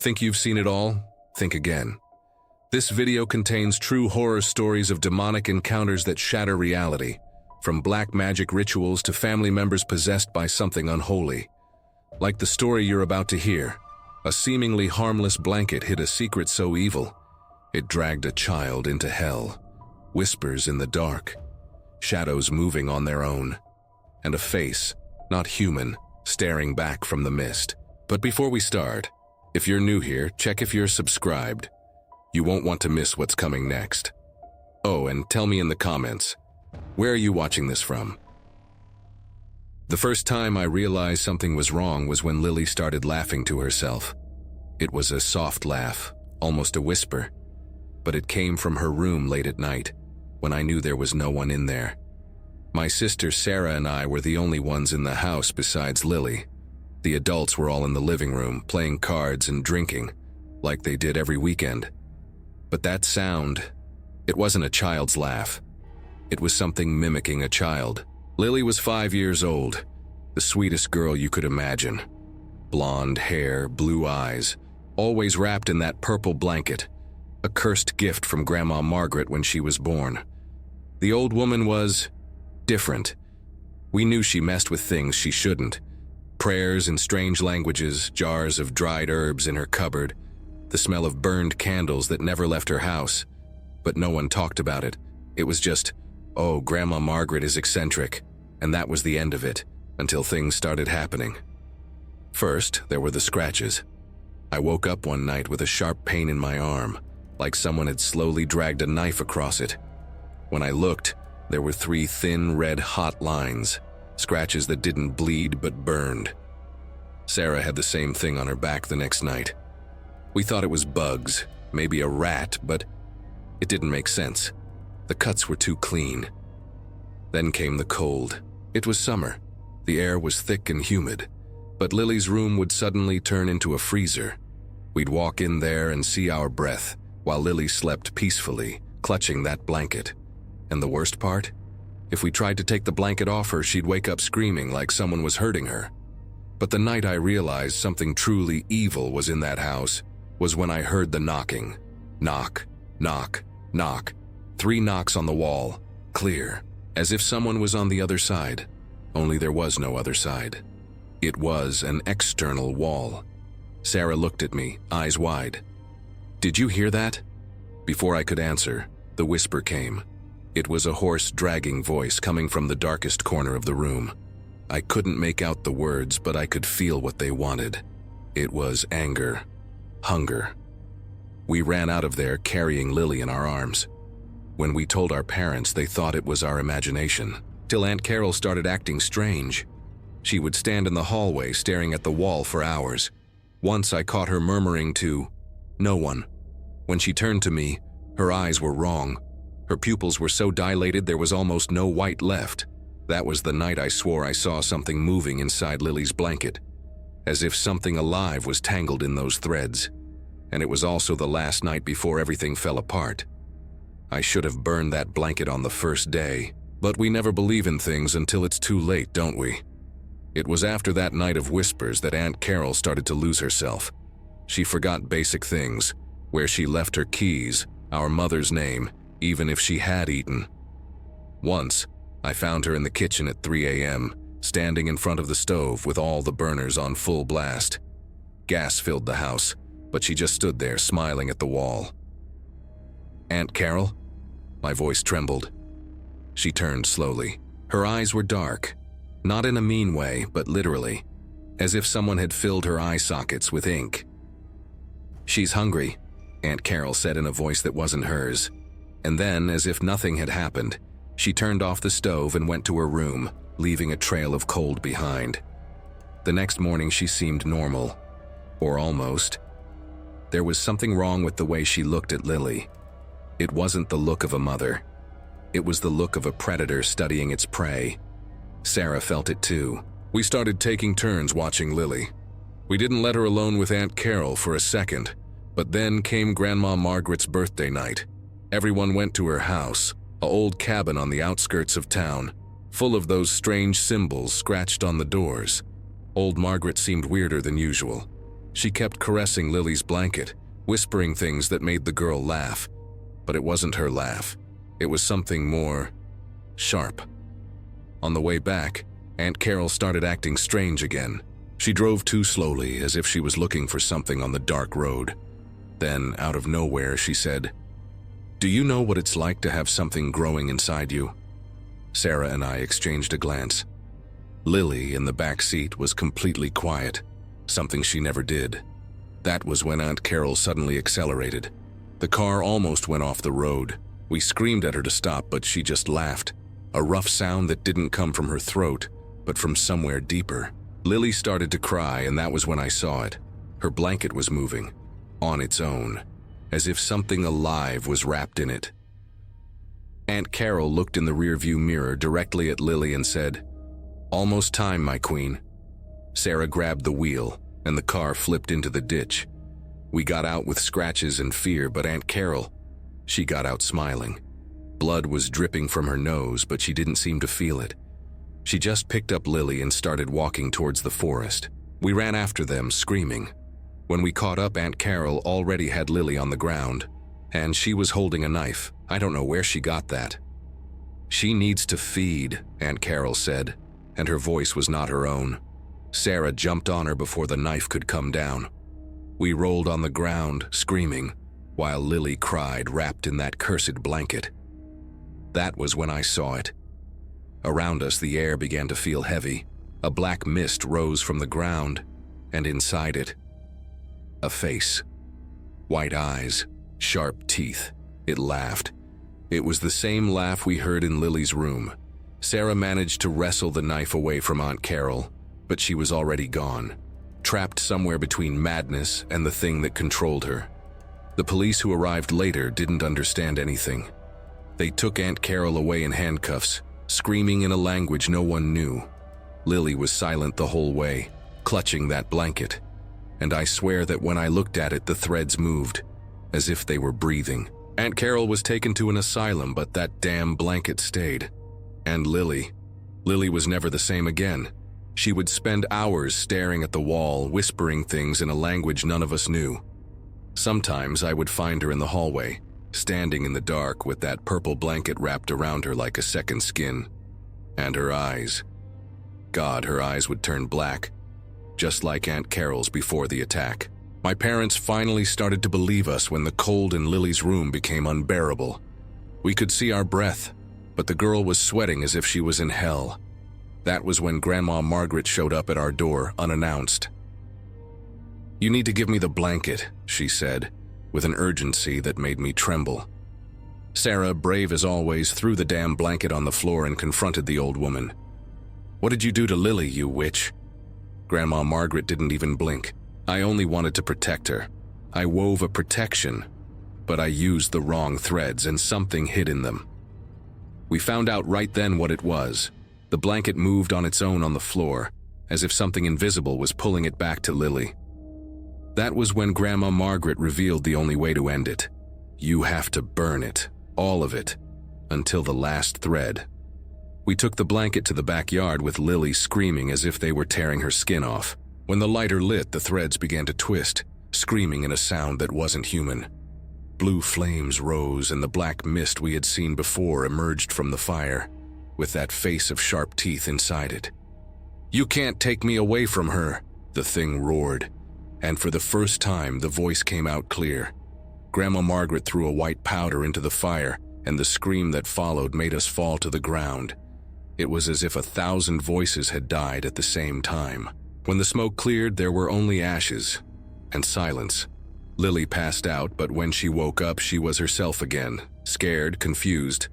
Think you've seen it all? Think again. This video contains true horror stories of demonic encounters that shatter reality, from black magic rituals to family members possessed by something unholy. Like the story you're about to hear, a seemingly harmless blanket hid a secret so evil, it dragged a child into hell. Whispers in the dark, shadows moving on their own, and a face, not human, staring back from the mist. But before we start, if you're new here, check if you're subscribed. You won't want to miss what's coming next. Oh, and tell me in the comments, where are you watching this from? The first time I realized something was wrong was when Lily started laughing to herself. It was a soft laugh, almost a whisper, but it came from her room late at night, when I knew there was no one in there. My sister Sarah and I were the only ones in the house besides Lily. The adults were all in the living room, playing cards and drinking, like they did every weekend. But that sound, it wasn't a child's laugh. It was something mimicking a child. Lily was 5 years old, the sweetest girl you could imagine. Blonde hair, blue eyes, always wrapped in that purple blanket, a cursed gift from Grandma Margaret when she was born. The old woman was different. We knew she messed with things she shouldn't. Prayers in strange languages, jars of dried herbs in her cupboard, the smell of burned candles that never left her house. But no one talked about it. It was just, oh, Grandma Margaret is eccentric, and that was the end of it, until things started happening. First, there were the scratches. I woke up one night with a sharp pain in my arm, like someone had slowly dragged a knife across it. When I looked, there were 3 thin, red, hot lines, scratches that didn't bleed but burned. Sarah had the same thing on her back the next night. We thought it was bugs, maybe a rat, but it didn't make sense. The cuts were too clean. Then came the cold. It was summer. The air was thick and humid, but Lily's room would suddenly turn into a freezer. We'd walk in there and see our breath, while Lily slept peacefully, clutching that blanket. And the worst part? If we tried to take the blanket off her, she'd wake up screaming like someone was hurting her. But the night I realized something truly evil was in that house was when I heard the knocking. Knock, knock, knock. 3 knocks on the wall, clear, as if someone was on the other side. Only there was no other side. It was an external wall. Sarah looked at me, eyes wide. "Did you hear that?" Before I could answer, the whisper came. It was a hoarse, dragging voice coming from the darkest corner of the room. I couldn't make out the words, but I could feel what they wanted. It was anger, hunger. We ran out of there carrying Lily in our arms. When we told our parents, they thought it was our imagination, till Aunt Carol started acting strange. She would stand in the hallway staring at the wall for hours. Once I caught her murmuring to no one. When she turned to me, her eyes were wrong. Her pupils were so dilated there was almost no white left. That was the night I swore I saw something moving inside Lily's blanket, as if something alive was tangled in those threads. And it was also the last night before everything fell apart. I should have burned that blanket on the first day, but we never believe in things until it's too late, don't we? It was after that night of whispers that Aunt Carol started to lose herself. She forgot basic things, where she left her keys, our mother's name, even if she had eaten. Once, I found her in the kitchen at 3 a.m., standing in front of the stove with all the burners on full blast. Gas filled the house, but she just stood there smiling at the wall. "Aunt Carol?" My voice trembled. She turned slowly. Her eyes were dark, not in a mean way, but literally, as if someone had filled her eye sockets with ink. "She's hungry," Aunt Carol said in a voice that wasn't hers. And then, as if nothing had happened, she turned off the stove and went to her room, leaving a trail of cold behind. The next morning she seemed normal, or almost. There was something wrong with the way she looked at Lily. It wasn't the look of a mother. It was the look of a predator studying its prey. Sarah felt it too. We started taking turns watching Lily. We didn't let her alone with Aunt Carol for a second, but then came Grandma Margaret's birthday night. Everyone went to her house, an old cabin on the outskirts of town, full of those strange symbols scratched on the doors. Old Margaret seemed weirder than usual. She kept caressing Lily's blanket, whispering things that made the girl laugh. But it wasn't her laugh. It was something more sharp. On the way back, Aunt Carol started acting strange again. She drove too slowly, as if she was looking for something on the dark road. Then, out of nowhere, she said, "Do you know what it's like to have something growing inside you?" Sarah and I exchanged a glance. Lily, in the back seat, was completely quiet, something she never did. That was when Aunt Carol suddenly accelerated. The car almost went off the road. We screamed at her to stop, but she just laughed, a rough sound that didn't come from her throat, but from somewhere deeper. Lily started to cry, and that was when I saw it. Her blanket was moving, on its own, as if something alive was wrapped in it. Aunt Carol looked in the rearview mirror directly at Lily and said, "Almost time, my queen." Sarah grabbed the wheel, and the car flipped into the ditch. We got out with scratches and fear, but Aunt Carol, she got out smiling. Blood was dripping from her nose, but she didn't seem to feel it. She just picked up Lily and started walking towards the forest. We ran after them, screaming. When we caught up, Aunt Carol already had Lily on the ground, and she was holding a knife. I don't know where she got that. "She needs to feed," Aunt Carol said, and her voice was not her own. Sarah jumped on her before the knife could come down. We rolled on the ground, screaming, while Lily cried, wrapped in that cursed blanket. That was when I saw it. Around us, the air began to feel heavy. A black mist rose from the ground, and inside it, a face. White eyes, sharp teeth. It laughed. It was the same laugh we heard in Lily's room. Sarah managed to wrestle the knife away from Aunt Carol, but she was already gone, trapped somewhere between madness and the thing that controlled her. The police who arrived later didn't understand anything. They took Aunt Carol away in handcuffs, screaming in a language no one knew. Lily was silent the whole way, clutching that blanket. And I swear that when I looked at it, the threads moved, as if they were breathing. Aunt Carol was taken to an asylum, but that damn blanket stayed. And Lily was never the same again. She would spend hours staring at the wall, whispering things in a language none of us knew. Sometimes I would find her in the hallway, standing in the dark with that purple blanket wrapped around her like a second skin. And her eyes. God, her eyes would turn black, just like Aunt Carol's before the attack. My parents finally started to believe us when the cold in Lily's room became unbearable. We could see our breath, but the girl was sweating as if she was in hell. That was when Grandma Margaret showed up at our door, unannounced. "You need to give me the blanket," she said, with an urgency that made me tremble. Sarah, brave as always, threw the damn blanket on the floor and confronted the old woman. "What did you do to Lily, you witch?" Grandma Margaret didn't even blink. I only wanted to protect her. I wove a protection, but I used the wrong threads and something hid in them. We found out right then what it was. The blanket moved on its own on the floor, as if something invisible was pulling it back to Lily. That was when Grandma Margaret revealed the only way to end it. You have to burn it, all of it, until the last thread. We took the blanket to the backyard with Lily screaming as if they were tearing her skin off. When the lighter lit, the threads began to twist, screaming in a sound that wasn't human. Blue flames rose, and the black mist we had seen before emerged from the fire, with that face of sharp teeth inside it. "You can't take me away from her," the thing roared, and for the first time the voice came out clear. Grandma Margaret threw a white powder into the fire, and the scream that followed made us fall to the ground. It was as if 1,000 voices had died at the same time. When the smoke cleared, there were only ashes and silence. Lily passed out, but when she woke up, she was herself again, scared, confused,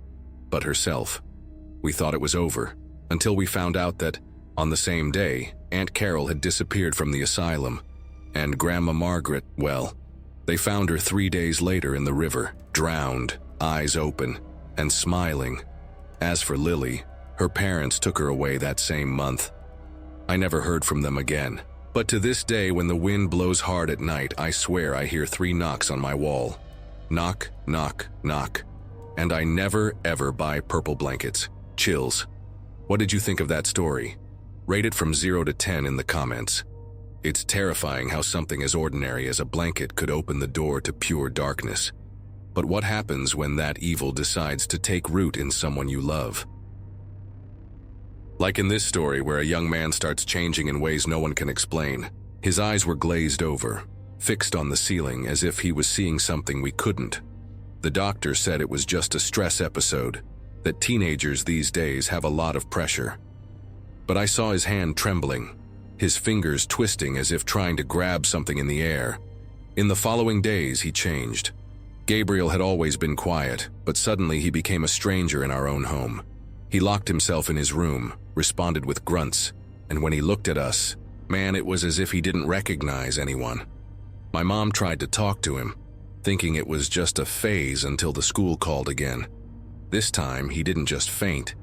but herself. We thought it was over, until we found out that, on the same day, Aunt Carol had disappeared from the asylum, and Grandma Margaret, well, they found her 3 days later in the river, drowned, eyes open, and smiling. As for Lily, her parents took her away that same month. I never heard from them again. But to this day, when the wind blows hard at night, I swear I hear 3 knocks on my wall. Knock, knock, knock. And I never, ever buy purple blankets. Chills. What did you think of that story? Rate it from 0 to 10 in the comments. It's terrifying how something as ordinary as a blanket could open the door to pure darkness. But what happens when that evil decides to take root in someone you love? Like in this story where a young man starts changing in ways no one can explain. His eyes were glazed over, fixed on the ceiling as if he was seeing something we couldn't. The doctor said it was just a stress episode, that teenagers these days have a lot of pressure. But I saw his hand trembling, his fingers twisting as if trying to grab something in the air. In the following days, he changed. Gabriel had always been quiet, but suddenly he became a stranger in our own home. He locked himself in his room, responded with grunts, and when he looked at us, man, it was as if he didn't recognize anyone. My mom tried to talk to him, thinking it was just a phase until the school called again. This time, he didn't just faint.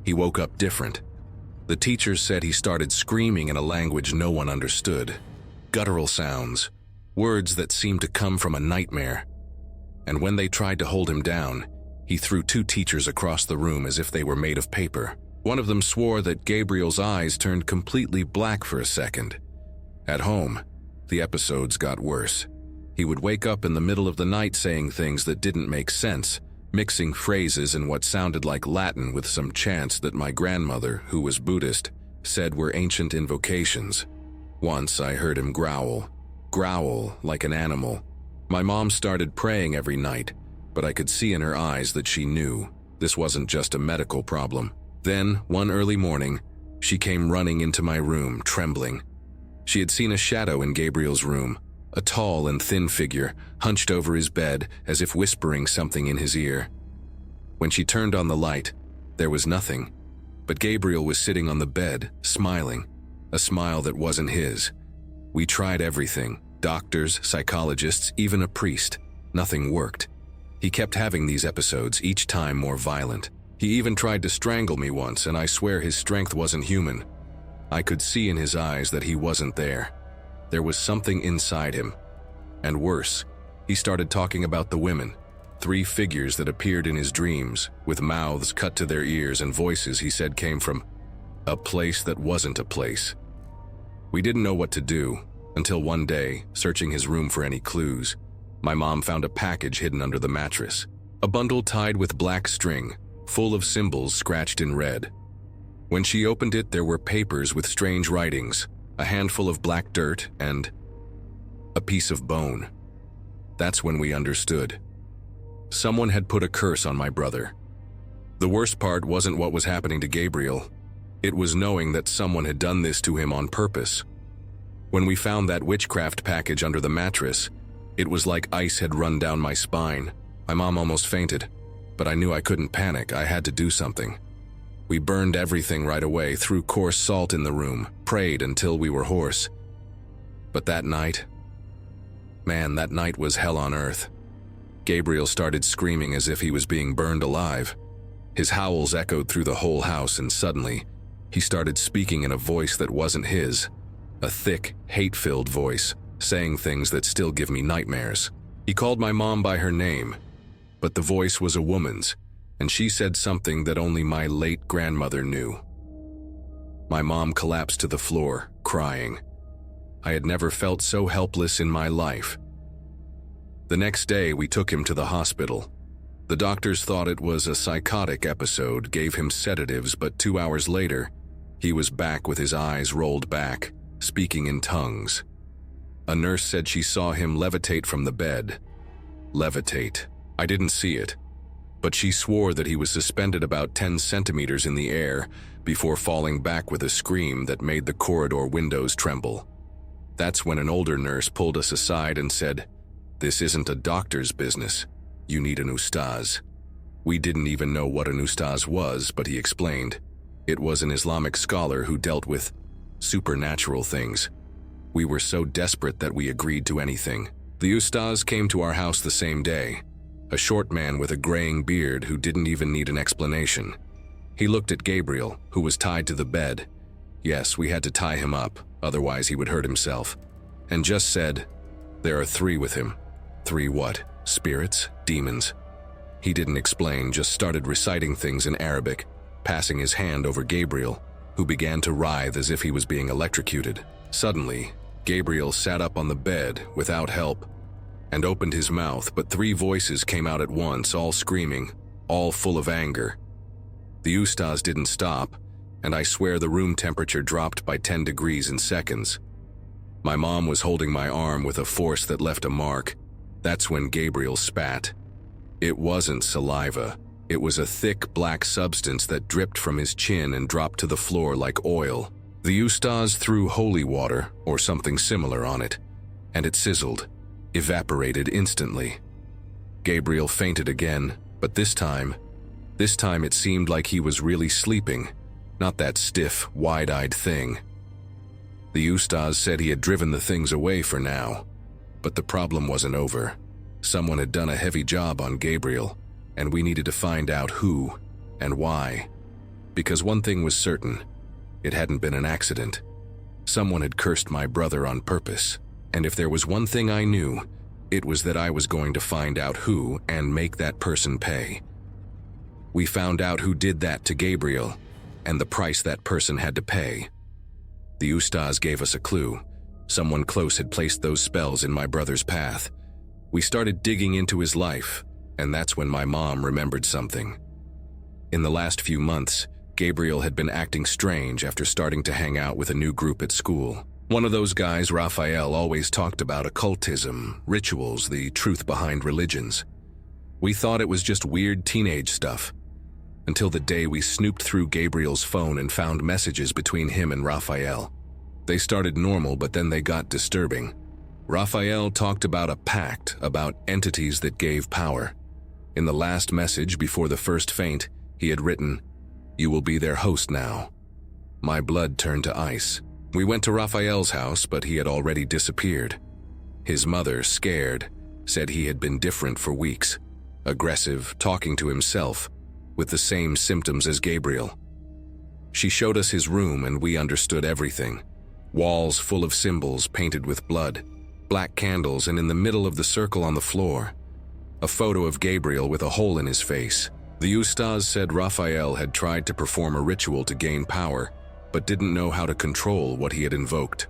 He woke up different. The teachers said he started screaming in a language no one understood. Guttural sounds, words that seemed to come from a nightmare. And when they tried to hold him down, he threw 2 teachers across the room as if they were made of paper. One of them swore that Gabriel's eyes turned completely black for a second. At home, the episodes got worse. He would wake up in the middle of the night saying things that didn't make sense, mixing phrases in what sounded like Latin with some chants that my grandmother, who was Buddhist, said were ancient invocations. Once I heard him growl like an animal. My mom started praying every night, but I could see in her eyes that she knew this wasn't just a medical problem. Then, one early morning, she came running into my room, trembling. She had seen a shadow in Gabriel's room, a tall and thin figure, hunched over his bed as if whispering something in his ear. When she turned on the light, there was nothing, but Gabriel was sitting on the bed, smiling, a smile that wasn't his. We tried everything, doctors, psychologists, even a priest. Nothing worked. He kept having these episodes, each time more violent. He even tried to strangle me once, and I swear his strength wasn't human. I could see in his eyes that he wasn't there. There was something inside him. And worse, he started talking about the women, 3 figures that appeared in his dreams, with mouths cut to their ears and voices he said came from a place that wasn't a place. We didn't know what to do, until one day, searching his room for any clues, my mom found a package hidden under the mattress, a bundle tied with black string, full of symbols scratched in red. When she opened it, there were papers with strange writings, a handful of black dirt, and a piece of bone. That's when we understood. Someone had put a curse on my brother. The worst part wasn't what was happening to Gabriel. It was knowing that someone had done this to him on purpose. When we found that witchcraft package under the mattress, it was like ice had run down my spine. My mom almost fainted, but I knew I couldn't panic. I had to do something. We burned everything right away, threw coarse salt in the room, prayed until we were hoarse. But that night, man, that night was hell on earth. Gabriel started screaming as if he was being burned alive. His howls echoed through the whole house, and suddenly, he started speaking in a voice that wasn't his. A thick, hate-filled voice, saying things that still give me nightmares. He called my mom by her name, but the voice was a woman's, and she said something that only my late grandmother knew. My mom collapsed to the floor, crying. I had never felt so helpless in my life. The next day, we took him to the hospital. The doctors thought it was a psychotic episode, gave him sedatives, but 2 hours later, he was back with his eyes rolled back, speaking in tongues. A nurse said she saw him levitate from the bed. Levitate. I didn't see it, but she swore that he was suspended about 10 centimeters in the air before falling back with a scream that made the corridor windows tremble. That's when an older nurse pulled us aside and said, "This isn't a doctor's business. You need an ustaz." We didn't even know what an ustaz was, but he explained. It was an Islamic scholar who dealt with supernatural things. We were so desperate that we agreed to anything. The ustaz came to our house the same day, a short man with a graying beard who didn't even need an explanation. He looked at Gabriel, who was tied to the bed. Yes, we had to tie him up, otherwise he would hurt himself. And just said, "There are 3 with him." 3 what? Spirits? Demons? He didn't explain, just started reciting things in Arabic, passing his hand over Gabriel, who began to writhe as if he was being electrocuted. Suddenly, Gabriel sat up on the bed without help and opened his mouth, but 3 voices came out at once, all screaming, all full of anger. The ustaz didn't stop, and I swear the room temperature dropped by 10 degrees in seconds. My mom was holding my arm with a force that left a mark. That's when Gabriel spat. It wasn't saliva. It was a thick black substance that dripped from his chin and dropped to the floor like oil. The ustaz threw holy water or something similar on it, and it sizzled, evaporated instantly. Gabriel fainted again, but this time it seemed like he was really sleeping, not that stiff, wide-eyed thing. The ustaz said he had driven the things away for now, but the problem wasn't over. Someone had done a heavy job on Gabriel, and we needed to find out who and why. Because one thing was certain, it hadn't been an accident. Someone had cursed my brother on purpose, and if there was one thing I knew, it was that I was going to find out who and make that person pay. We found out who did that to Gabriel, and the price that person had to pay. The ustaz gave us a clue. Someone close had placed those spells in my brother's path. We started digging into his life, and that's when my mom remembered something. In the last few months, Gabriel had been acting strange after starting to hang out with a new group at school. One of those guys Raphael always talked about occultism, rituals, the truth behind religions. We thought it was just weird teenage stuff, until the day we snooped through Gabriel's phone and found messages between him and Raphael. They started normal, but then they got disturbing. Raphael talked about a pact, about entities that gave power. In the last message before the first faint, he had written, "You will be their host now." My blood turned to ice. We went to Raphael's house, but he had already disappeared. His mother, scared, said he had been different for weeks, aggressive, talking to himself, with the same symptoms as Gabriel. She showed us his room and we understood everything. Walls full of symbols painted with blood, black candles, and in the middle of the circle on the floor, a photo of Gabriel with a hole in his face. The ustaz said Raphael had tried to perform a ritual to gain power, but didn't know how to control what he had invoked.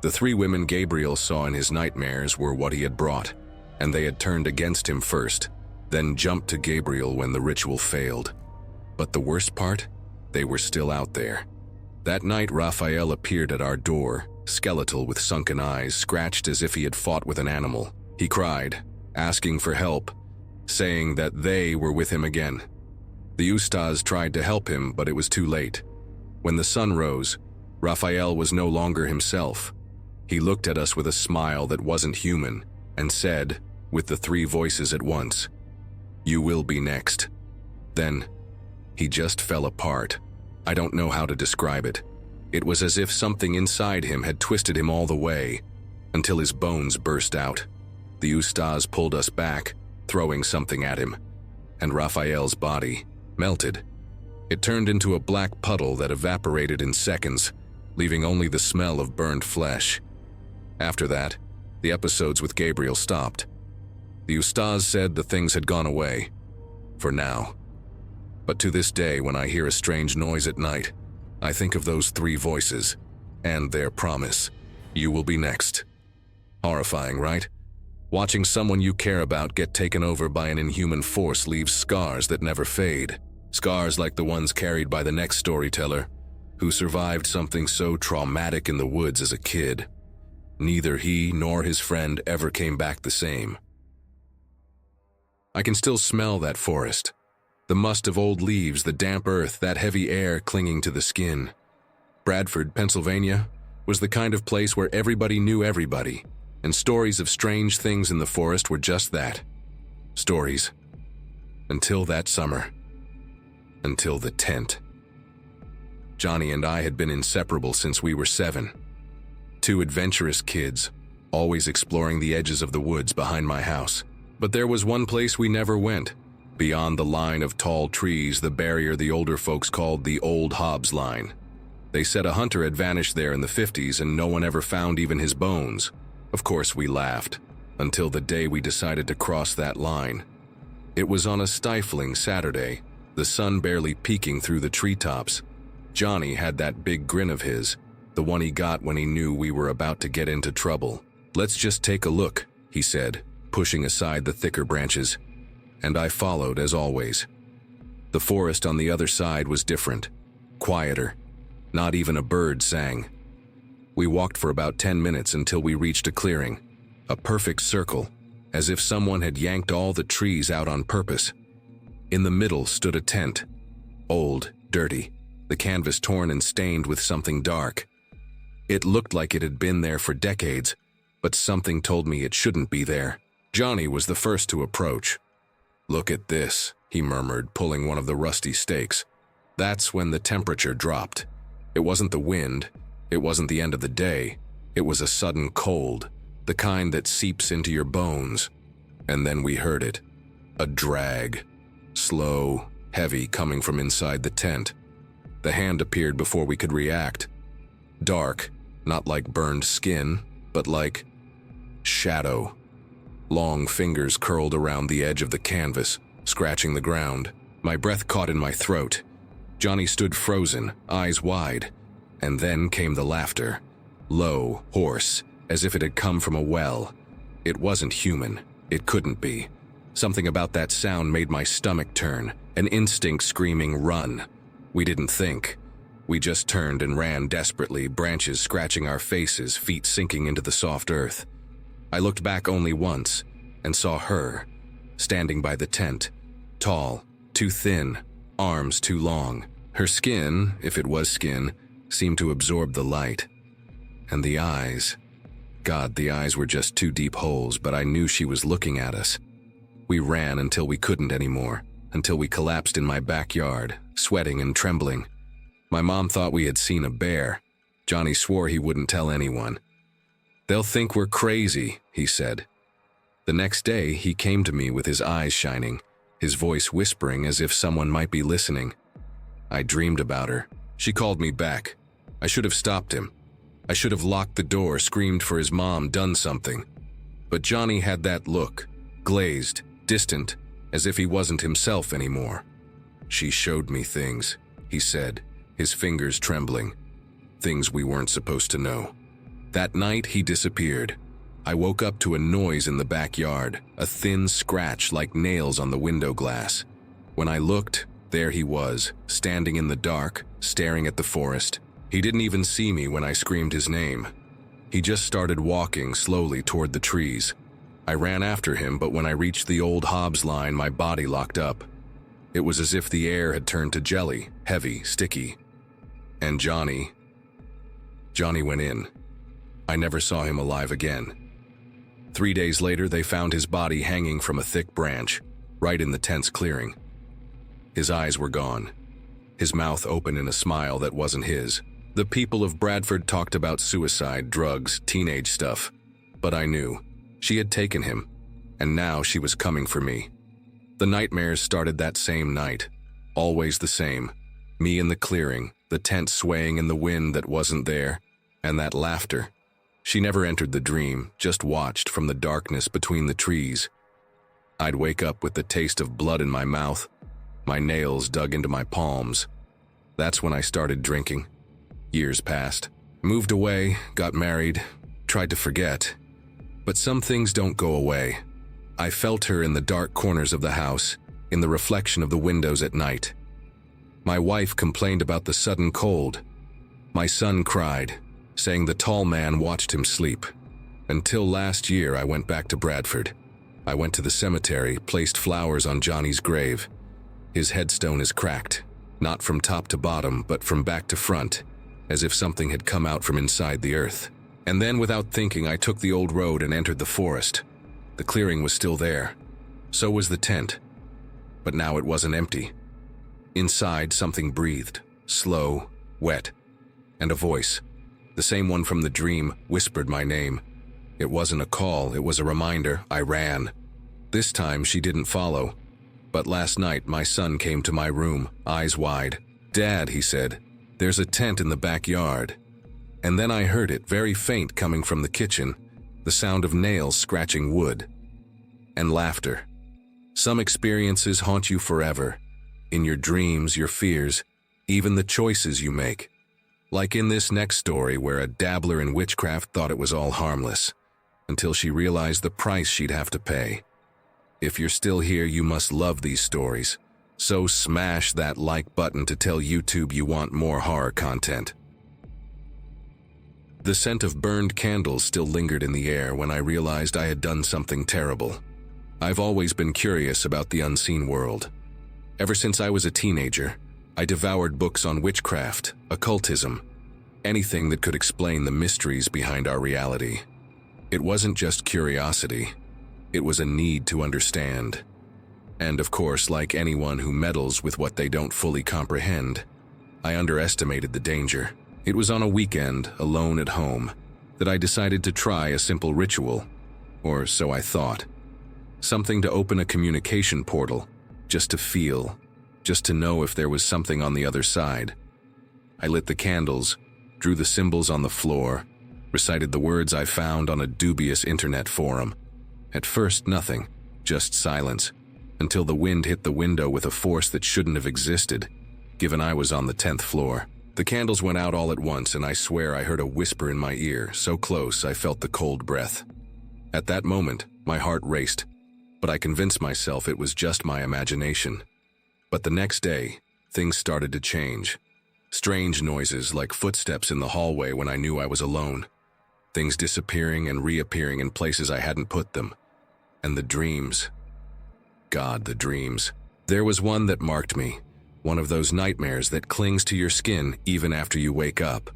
The 3 women Gabriel saw in his nightmares were what he had brought, and they had turned against him first, then jumped to Gabriel when the ritual failed. But the worst part? They were still out there. That night, Raphael appeared at our door, skeletal with sunken eyes, scratched as if he had fought with an animal. He cried, asking for help, saying that they were with him again. The ustaz tried to help him, but it was too late. When the sun rose, Raphael was no longer himself. He looked at us with a smile that wasn't human and said, with the 3 voices at once, "You will be next." Then, he just fell apart. I don't know how to describe it. It was as if something inside him had twisted him all the way, until his bones burst out. The ustaz pulled us back, throwing something at him, and Raphael's body melted. It turned into a black puddle that evaporated in seconds, leaving only the smell of burned flesh. After that, the episodes with Gabriel stopped. The ustaz said the things had gone away, for now. But to this day, when I hear a strange noise at night, I think of those 3 voices, and their promise, "You will be next." Horrifying, right? Watching someone you care about get taken over by an inhuman force leaves scars that never fade. Scars like the ones carried by the next storyteller, who survived something so traumatic in the woods as a kid. Neither he nor his friend ever came back the same. I can still smell that forest. The must of old leaves, the damp earth, that heavy air clinging to the skin. Bradford, Pennsylvania, was the kind of place where everybody knew everybody, and stories of strange things in the forest were just that. Stories. Until that summer. Until the tent. Johnny and I had been inseparable since we were 7. 2 adventurous kids, always exploring the edges of the woods behind my house. But there was one place we never went. Beyond the line of tall trees, the barrier the older folks called the Old Hobbs Line. They said a hunter had vanished there in the 50s and no one ever found even his bones. Of course we laughed, until the day we decided to cross that line. It was on a stifling Saturday, the sun barely peeking through the treetops. Johnny had that big grin of his, the one he got when he knew we were about to get into trouble. "Let's just take a look," he said, pushing aside the thicker branches, and I followed as always. The forest on the other side was different, quieter. Not even a bird sang. We walked for about 10 minutes until we reached a clearing, a perfect circle, as if someone had yanked all the trees out on purpose. In the middle stood a tent, old, dirty, the canvas torn and stained with something dark. It looked like it had been there for decades, but something told me it shouldn't be there. Johnny was the first to approach. "Look at this," he murmured, pulling one of the rusty stakes. That's when the temperature dropped. It wasn't the wind, it wasn't the end of the day, it was a sudden cold, the kind that seeps into your bones. And then we heard it, a drag, slow, heavy, coming from inside the tent. The hand appeared before we could react. Dark, not like burned skin, but like shadow. Long fingers curled around the edge of the canvas, scratching the ground. My breath caught in my throat. Johnny stood frozen, eyes wide, and then came the laughter. Low, hoarse, as if it had come from a well. It wasn't human. It couldn't be. Something about that sound made my stomach turn, an instinct screaming, "Run." We didn't think. We just turned and ran desperately, branches scratching our faces, feet sinking into the soft earth. I looked back only once and saw her, standing by the tent, tall, too thin, arms too long. Her skin, if it was skin, seemed to absorb the light. And the eyes. God, the eyes were just two deep holes, but I knew she was looking at us. We ran until we couldn't anymore, until we collapsed in my backyard, sweating and trembling. My mom thought we had seen a bear. Johnny swore he wouldn't tell anyone. "They'll think we're crazy," he said. The next day, he came to me with his eyes shining, his voice whispering as if someone might be listening. I dreamed about her. She called me back. I should have stopped him. I should have locked the door, screamed for his mom, done something. But Johnny had that look, glazed, distant, as if he wasn't himself anymore. "She showed me things," he said, his fingers trembling. "Things we weren't supposed to know." That night, he disappeared. I woke up to a noise in the backyard, a thin scratch like nails on the window glass. When I looked, there he was, standing in the dark, staring at the forest. He didn't even see me when I screamed his name. He just started walking slowly toward the trees. I ran after him, but when I reached the old Hobbs line, my body locked up. It was as if the air had turned to jelly, heavy, sticky. And Johnny went in. I never saw him alive again. 3 days later, they found his body hanging from a thick branch, right in the tent's clearing. His eyes were gone, his mouth open in a smile that wasn't his. The people of Bradford talked about suicide, drugs, teenage stuff. But I knew. She had taken him, and now she was coming for me. The nightmares started that same night, always the same. Me in the clearing, the tent swaying in the wind that wasn't there, and that laughter. She never entered the dream, just watched from the darkness between the trees. I'd wake up with the taste of blood in my mouth, my nails dug into my palms. That's when I started drinking. Years passed. Moved away, got married, tried to forget. But some things don't go away. I felt her in the dark corners of the house, in the reflection of the windows at night. My wife complained about the sudden cold. My son cried, saying the tall man watched him sleep. Until last year, I went back to Bradford. I went to the cemetery, placed flowers on Johnny's grave. His headstone is cracked, not from top to bottom, but from back to front, as if something had come out from inside the earth. And then, without thinking, I took the old road and entered the forest. The clearing was still there. So was the tent. But now it wasn't empty. Inside, something breathed, slow, wet, and a voice, the same one from the dream, whispered my name. It wasn't a call, it was a reminder. I ran. This time, she didn't follow. But last night, my son came to my room, eyes wide. "Dad," he said, "there's a tent in the backyard." And then I heard it, very faint, coming from the kitchen, the sound of nails scratching wood. And laughter. Some experiences haunt you forever. In your dreams, your fears, even the choices you make. Like in this next story where a dabbler in witchcraft thought it was all harmless, until she realized the price she'd have to pay. If you're still here, you must love these stories. So smash that like button to tell YouTube you want more horror content. The scent of burned candles still lingered in the air when I realized I had done something terrible. I've always been curious about the unseen world. Ever since I was a teenager, I devoured books on witchcraft, occultism, anything that could explain the mysteries behind our reality. It wasn't just curiosity, it was a need to understand. And of course, like anyone who meddles with what they don't fully comprehend, I underestimated the danger. It was on a weekend, alone at home, that I decided to try a simple ritual, or so I thought. Something to open a communication portal, just to feel, just to know if there was something on the other side. I lit the candles, drew the symbols on the floor, recited the words I found on a dubious internet forum. At first, nothing, just silence, until the wind hit the window with a force that shouldn't have existed, given I was on the 10th floor. The candles went out all at once, and I swear I heard a whisper in my ear, so close I felt the cold breath. At that moment, my heart raced, but I convinced myself it was just my imagination. But the next day, things started to change. Strange noises like footsteps in the hallway when I knew I was alone. Things disappearing and reappearing in places I hadn't put them. And the dreams. God, the dreams. There was one that marked me. One of those nightmares that clings to your skin even after you wake up.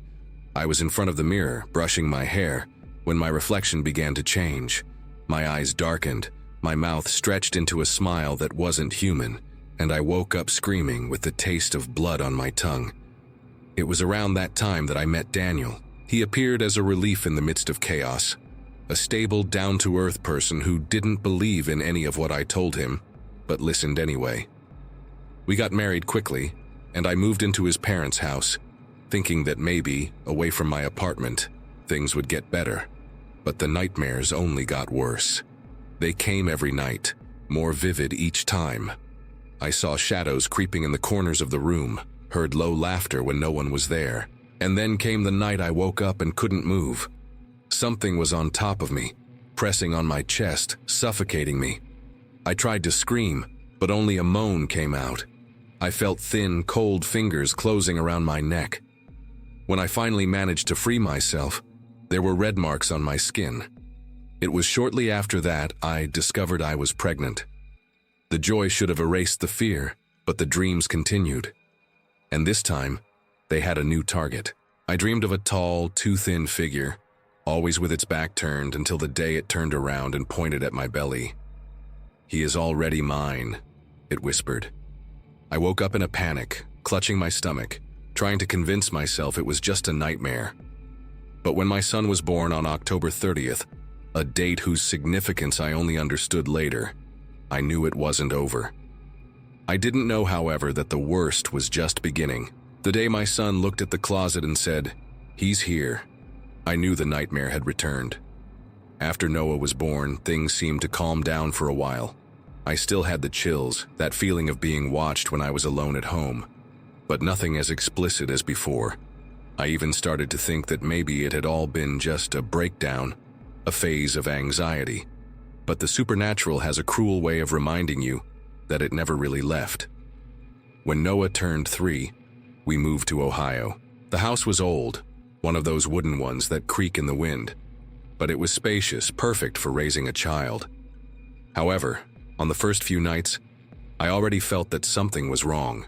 I was in front of the mirror, brushing my hair, when my reflection began to change. My eyes darkened, my mouth stretched into a smile that wasn't human, and I woke up screaming with the taste of blood on my tongue. It was around that time that I met Daniel. He appeared as a relief in the midst of chaos. A stable, down-to-earth person who didn't believe in any of what I told him, but listened anyway. We got married quickly, and I moved into his parents' house, thinking that maybe, away from my apartment, things would get better. But the nightmares only got worse. They came every night, more vivid each time. I saw shadows creeping in the corners of the room, heard low laughter when no one was there. And then came the night I woke up and couldn't move. Something was on top of me, pressing on my chest, suffocating me. I tried to scream, but only a moan came out. I felt thin, cold fingers closing around my neck. When I finally managed to free myself, there were red marks on my skin. It was shortly after that I discovered I was pregnant. The joy should have erased the fear, but the dreams continued. And this time, they had a new target. I dreamed of a tall, too thin figure, always with its back turned until the day it turned around and pointed at my belly. "He is already mine," it whispered. I woke up in a panic, clutching my stomach, trying to convince myself it was just a nightmare. But when my son was born on October 30th, a date whose significance I only understood later, I knew it wasn't over. I didn't know, however, that the worst was just beginning. The day my son looked at the closet and said, "He's here," I knew the nightmare had returned. After Noah was born, things seemed to calm down for a while. I still had the chills, that feeling of being watched when I was alone at home, but nothing as explicit as before. I even started to think that maybe it had all been just a breakdown, a phase of anxiety. But the supernatural has a cruel way of reminding you that it never really left. When Noah turned 3, we moved to Ohio. The house was old, one of those wooden ones that creak in the wind, but it was spacious, perfect for raising a child. However, on the first few nights, I already felt that something was wrong.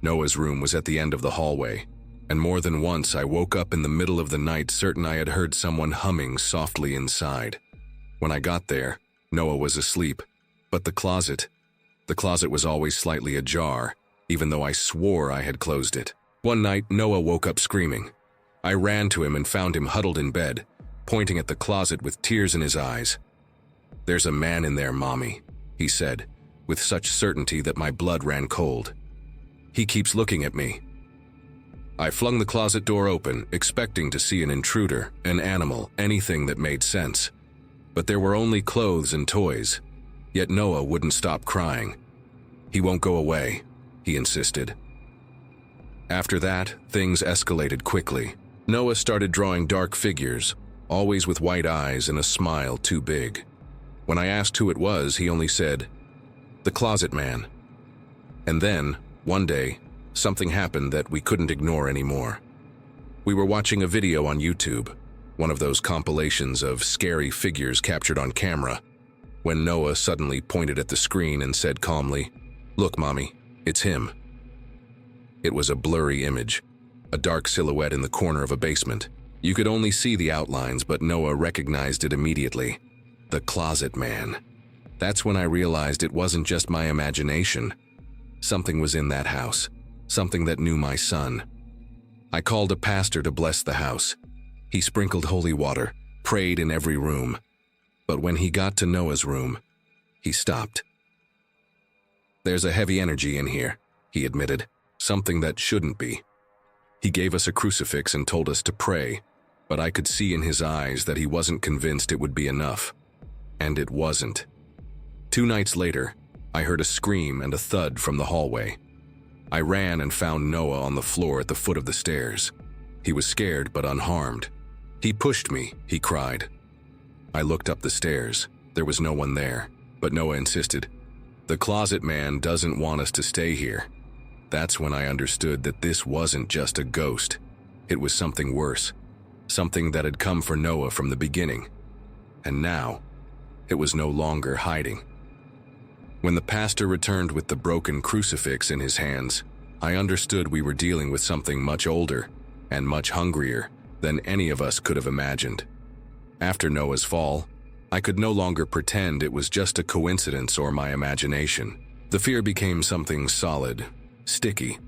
Noah's room was at the end of the hallway, and more than once I woke up in the middle of the night certain I had heard someone humming softly inside. When I got there, Noah was asleep, but the closet was always slightly ajar, even though I swore I had closed it. One night, Noah woke up screaming. I ran to him and found him huddled in bed, pointing at the closet with tears in his eyes. "There's a man in there, Mommy," he said, with such certainty that my blood ran cold. "He keeps looking at me." I flung the closet door open, expecting to see an intruder, an animal, anything that made sense. But there were only clothes and toys, yet Noah wouldn't stop crying. "He won't go away," he insisted. After that, things escalated quickly. Noah started drawing dark figures, always with white eyes and a smile too big. When I asked who it was, he only said, "The closet man." And then, one day, something happened that we couldn't ignore anymore. We were watching a video on YouTube, one of those compilations of scary figures captured on camera, when Noah suddenly pointed at the screen and said calmly, "Look, Mommy, it's him." It was a blurry image, a dark silhouette in the corner of a basement. You could only see the outlines, but Noah recognized it immediately. The closet man. That's when I realized it wasn't just my imagination. Something was in that house, something that knew my son. I called a pastor to bless the house. He sprinkled holy water, prayed in every room. But when he got to Noah's room, he stopped. "There's a heavy energy in here," he admitted, "something that shouldn't be." He gave us a crucifix and told us to pray, but I could see in his eyes that he wasn't convinced it would be enough. And it wasn't. 2 nights later, I heard a scream and a thud from the hallway. I ran and found Noah on the floor at the foot of the stairs. He was scared but unharmed. "He pushed me," he cried. I looked up the stairs. There was no one there, but Noah insisted, "The closet man doesn't want us to stay here." That's when I understood that this wasn't just a ghost. It was something worse, something that had come for Noah from the beginning. And now, it was no longer hiding. When the pastor returned with the broken crucifix in his hands, I understood we were dealing with something much older and much hungrier than any of us could have imagined. After Noah's fall, I could no longer pretend it was just a coincidence or my imagination. The fear became something solid, sticky,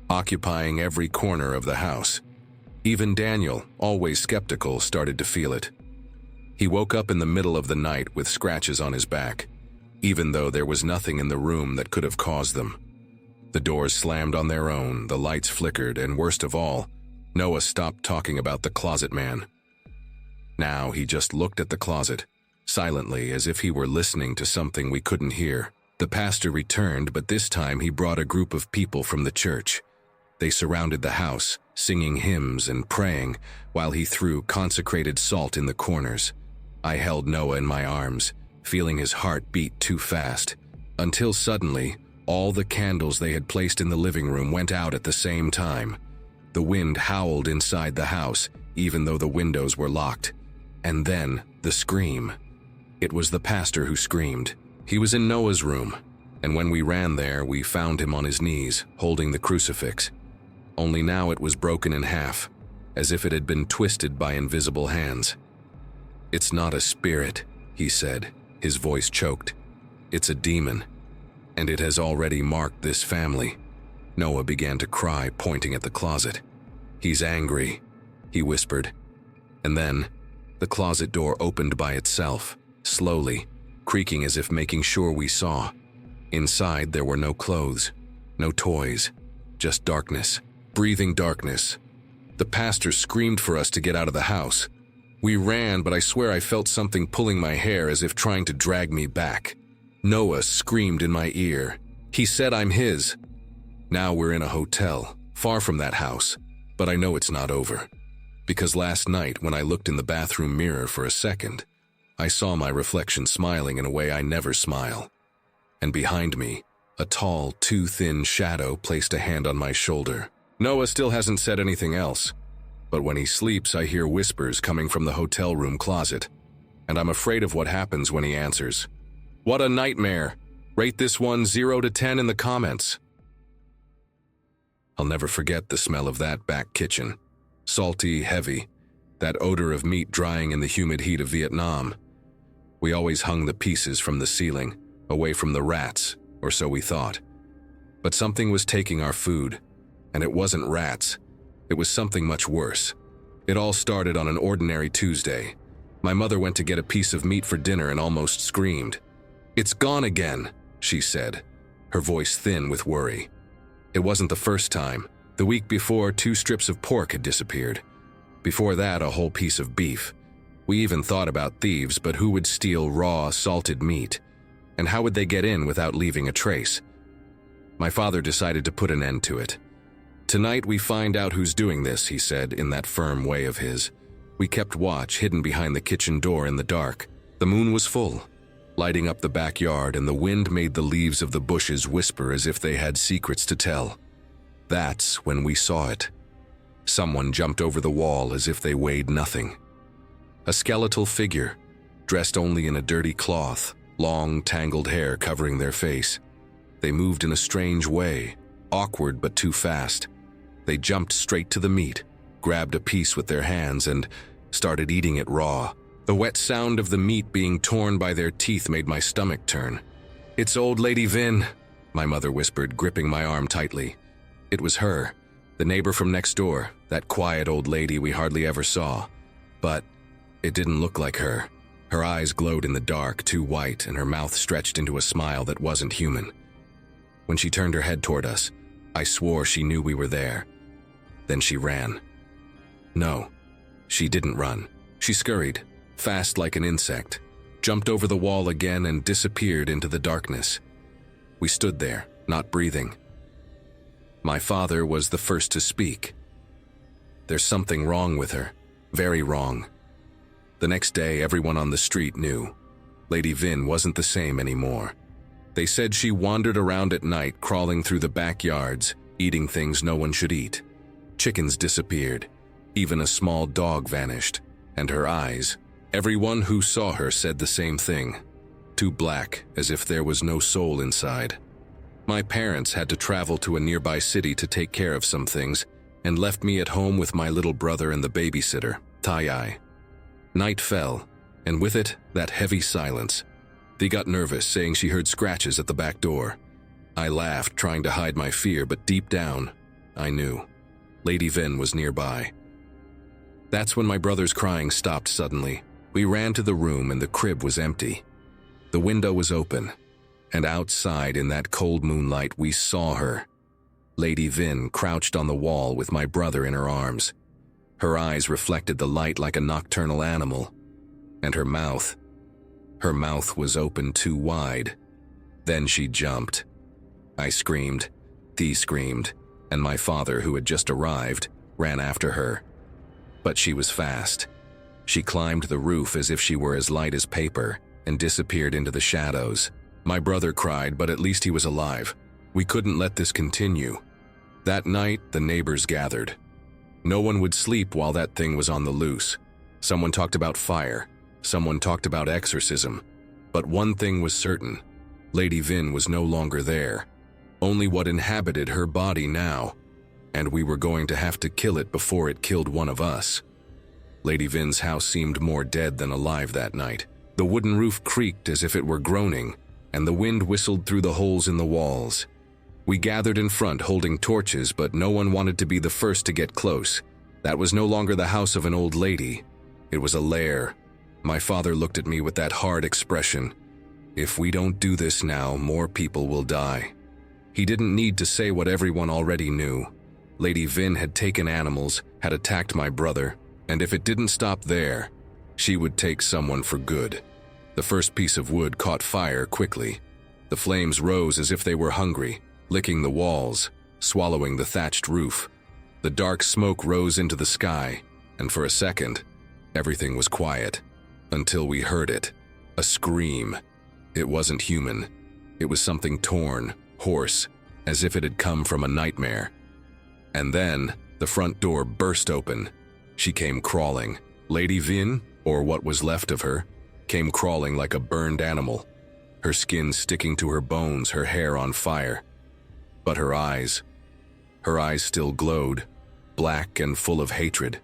occupying every corner of the house. Even Daniel, always skeptical, started to feel it. He woke up in the middle of the night with scratches on his back, even though there was nothing in the room that could have caused them. The doors slammed on their own, the lights flickered, and worst of all, Noah stopped talking about the closet man. Now he just looked at the closet, silently, as if he were listening to something we couldn't hear. The pastor returned, but this time he brought a group of people from the church. They surrounded the house, singing hymns and praying, while he threw consecrated salt in the corners. I held Noah in my arms, feeling his heart beat too fast, until suddenly, all the candles they had placed in the living room went out at the same time. The wind howled inside the house, even though the windows were locked. And then, the scream. It was the pastor who screamed. He was in Noah's room, and when we ran there, we found him on his knees, holding the crucifix. Only now it was broken in half, as if it had been twisted by invisible hands. "It's not a spirit," he said, his voice choked. "It's a demon, and it has already marked this family." Noah began to cry, pointing at the closet. "He's angry," he whispered. And then, the closet door opened by itself, slowly, creaking as if making sure we saw. Inside, there were no clothes, no toys, just darkness, breathing darkness. The pastor screamed for us to get out of the house. We ran, but I swear I felt something pulling my hair as if trying to drag me back. Noah screamed in my ear. He said I'm his. Now we're in a hotel, far from that house, but I know it's not over. Because last night, when I looked in the bathroom mirror for a second, I saw my reflection smiling in a way I never smile. And behind me, a tall, too thin shadow placed a hand on my shoulder. Noah still hasn't said anything else, but when he sleeps, I hear whispers coming from the hotel room closet, and I'm afraid of what happens when he answers. What a nightmare! Rate this one 0 to 10 in the comments. I'll never forget the smell of that back kitchen. Salty, heavy, that odor of meat drying in the humid heat of Vietnam. We always hung the pieces from the ceiling, away from the rats, or so we thought. But something was taking our food, and it wasn't rats. It was something much worse. It all started on an ordinary Tuesday. My mother went to get a piece of meat for dinner and almost screamed. "It's gone again," she said, her voice thin with worry. It wasn't the first time. The week before, 2 strips of pork had disappeared. Before that, a whole piece of beef. We even thought about thieves, but who would steal raw, salted meat? And how would they get in without leaving a trace? My father decided to put an end to it. "Tonight we find out who's doing this," he said in that firm way of his. We kept watch, hidden behind the kitchen door in the dark. The moon was full, lighting up the backyard, and the wind made the leaves of the bushes whisper as if they had secrets to tell. That's when we saw it. Someone jumped over the wall as if they weighed nothing. A skeletal figure, dressed only in a dirty cloth, long, tangled hair covering their face. They moved in a strange way, awkward but too fast. They jumped straight to the meat, grabbed a piece with their hands, and started eating it raw. The wet sound of the meat being torn by their teeth made my stomach turn. "It's old Lady Vin," my mother whispered, gripping my arm tightly. It was her, the neighbor from next door, that quiet old lady we hardly ever saw. But it didn't look like her. Her eyes glowed in the dark, too white, and her mouth stretched into a smile that wasn't human. When she turned her head toward us, I swore she knew we were there. Then she ran. No, she didn't run. She scurried, fast like an insect, jumped over the wall again and disappeared into the darkness. We stood there, not breathing. My father was the first to speak. "There's something wrong with her, very wrong." The next day, everyone on the street knew. Lady Vin wasn't the same anymore. They said she wandered around at night, crawling through the backyards, eating things no one should eat. Chickens disappeared. Even a small dog vanished. And her eyes, everyone who saw her said the same thing. Too black, as if there was no soul inside. My parents had to travel to a nearby city to take care of some things, and left me at home with my little brother and the babysitter, Tai. Night fell, and with it, that heavy silence. They got nervous, saying she heard scratches at the back door. I laughed, trying to hide my fear, but deep down, I knew. Lady Vin was nearby. That's when my brother's crying stopped suddenly. We ran to the room and the crib was empty. The window was open, and outside in that cold moonlight we saw her. Lady Vin crouched on the wall with my brother in her arms. Her eyes reflected the light like a nocturnal animal, and her mouth was open too wide. Then she jumped. I screamed, Thee screamed, and my father, who had just arrived, ran after her. But she was fast. She climbed the roof as if she were as light as paper and disappeared into the shadows. My brother cried, but at least he was alive. We couldn't let this continue. That night, the neighbors gathered. No one would sleep while that thing was on the loose. Someone talked about fire. Someone talked about exorcism. But one thing was certain. Lady Vin was no longer there. Only what inhabited her body now. And we were going to have to kill it before it killed one of us. Lady Vin's house seemed more dead than alive that night. The wooden roof creaked as if it were groaning, and the wind whistled through the holes in the walls. We gathered in front holding torches, but no one wanted to be the first to get close. That was no longer the house of an old lady. It was a lair. My father looked at me with that hard expression. If we don't do this now, more people will die. He didn't need to say what everyone already knew. Lady Vin had taken animals, had attacked my brother, and if it didn't stop there, she would take someone for good. The first piece of wood caught fire quickly. The flames rose as if they were hungry, licking the walls, swallowing the thatched roof. The dark smoke rose into the sky, and for a second, everything was quiet, until we heard it. A scream. It wasn't human. It was something torn, hoarse, as if it had come from a nightmare. And then, the front door burst open. She came crawling. Lady Vin, or what was left of her, came crawling like a burned animal, her skin sticking to her bones, her hair on fire. But her eyes still glowed, black and full of hatred.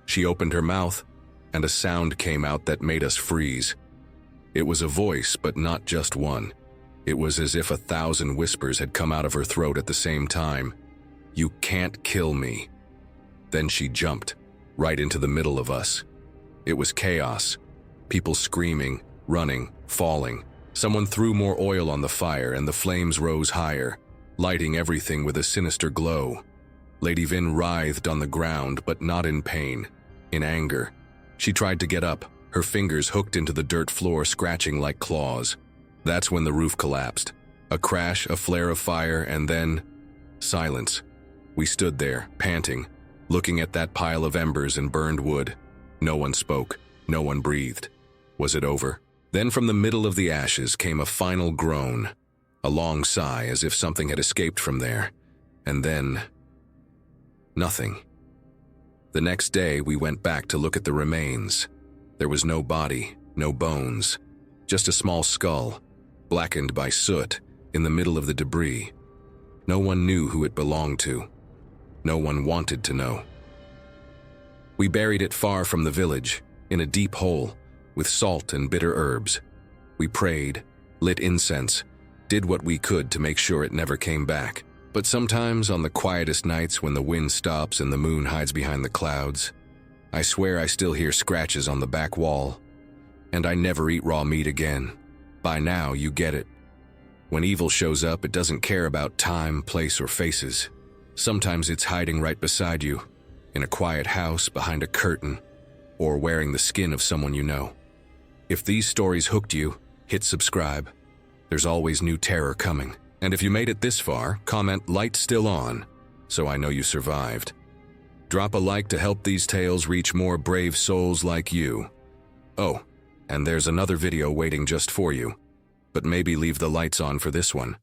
She opened her mouth, and a sound came out that made us freeze. It was a voice, but not just one. It was as if 1,000 whispers had come out of her throat at the same time. You can't kill me. Then she jumped, right into the middle of us. It was chaos. People screaming, running, falling. Someone threw more oil on the fire and the flames rose higher, lighting everything with a sinister glow. Lady Vin writhed on the ground, but not in pain, in anger. She tried to get up, her fingers hooked into the dirt floor, scratching like claws. That's when the roof collapsed. A crash, a flare of fire, and then silence. We stood there, panting, looking at that pile of embers and burned wood. No one spoke, no one breathed. Was it over? Then from the middle of the ashes came a final groan, a long sigh as if something had escaped from there, and then nothing. The next day we went back to look at the remains. There was no body, no bones, just a small skull, blackened by soot, in the middle of the debris. No one knew who it belonged to. No one wanted to know. We buried it far from the village, in a deep hole, with salt and bitter herbs. We prayed, lit incense, did what we could to make sure it never came back. But sometimes, on the quietest nights when the wind stops and the moon hides behind the clouds, I swear I still hear scratches on the back wall. And I never eat raw meat again. By now, you get it. When evil shows up, it doesn't care about time, place, or faces. Sometimes it's hiding right beside you, in a quiet house, behind a curtain, or wearing the skin of someone you know. If these stories hooked you, hit subscribe. There's always new terror coming. And if you made it this far, comment "Light still on," so I know you survived. Drop a like to help these tales reach more brave souls like you. Oh, and there's another video waiting just for you. But maybe leave the lights on for this one.